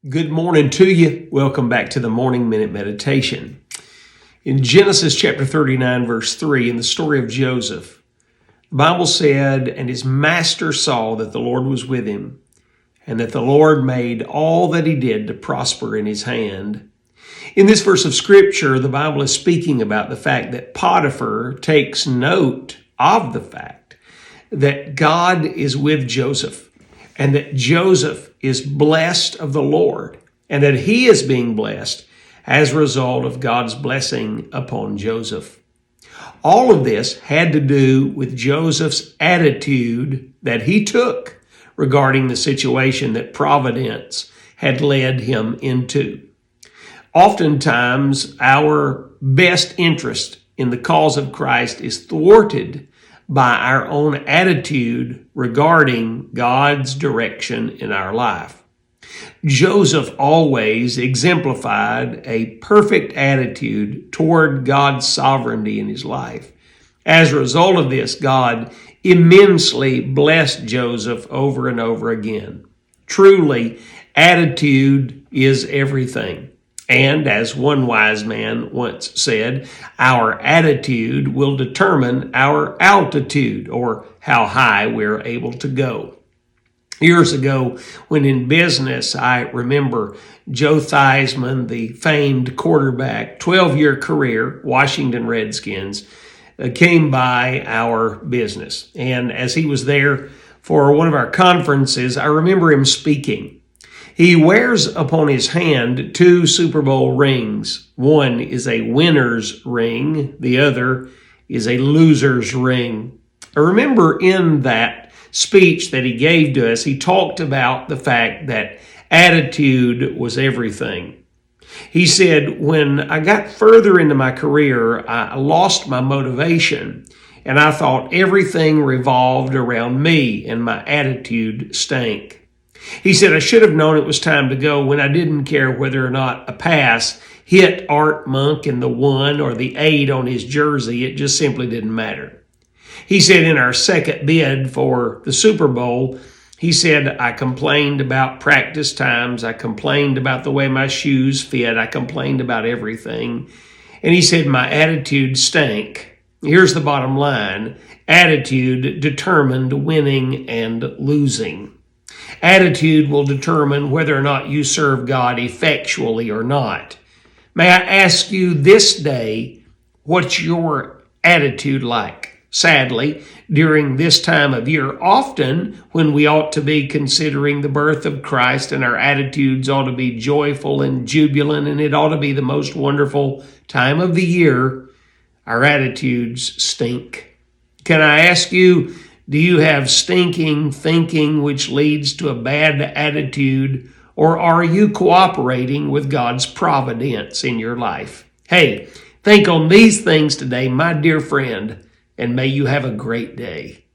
Good morning to you. Welcome back to the Morning Minute Meditation. In Genesis chapter 39, verse 3, in the story of Joseph, the Bible said, "And his master saw that the Lord was with him, and that the Lord made all that he did to prosper in his hand." In this verse of Scripture, the Bible is speaking about the fact that Potiphar takes note of the fact that God is with Joseph, and that Joseph is blessed of the Lord, and that he is being blessed as a result of God's blessing upon Joseph. All of this had to do with Joseph's attitude that he took regarding the situation that providence had led him into. Oftentimes, our best interest in the cause of Christ is thwarted by our own attitude regarding God's direction in our life. Joseph always exemplified a perfect attitude toward God's sovereignty in his life. As a result of this, God immensely blessed Joseph over and over again. Truly, attitude is everything. And as one wise man once said, our attitude will determine our altitude, or how high we're able to go. Years ago, when in business, I remember Joe Theismann, the famed quarterback, 12-year career, Washington Redskins, came by our business. And as he was there for one of our conferences, I remember him speaking. He wears upon his hand 2 Super Bowl rings. One is a winner's ring. The other is a loser's ring. I remember in that speech that he gave to us, he talked about the fact that attitude was everything. He said, when I got further into my career, I lost my motivation, and I thought everything revolved around me, and my attitude stank. He said, I should have known it was time to go when I didn't care whether or not a pass hit Art Monk in the 1 or the 8 on his jersey. It just simply didn't matter. He said in our second bid for the Super Bowl, he said, I complained about practice times. I complained about the way my shoes fit. I complained about everything. And he said, my attitude stank. Here's the bottom line. Attitude determined winning and losing. Attitude will determine whether or not you serve God effectually or not. May I ask you this day, what's your attitude like? Sadly, during this time of year, often when we ought to be considering the birth of Christ, and our attitudes ought to be joyful and jubilant, and it ought to be the most wonderful time of the year, our attitudes stink. Can I ask you, do you have stinking thinking which leads to a bad attitude, or are you cooperating with God's providence in your life? Hey, think on these things today, my dear friend, and may you have a great day.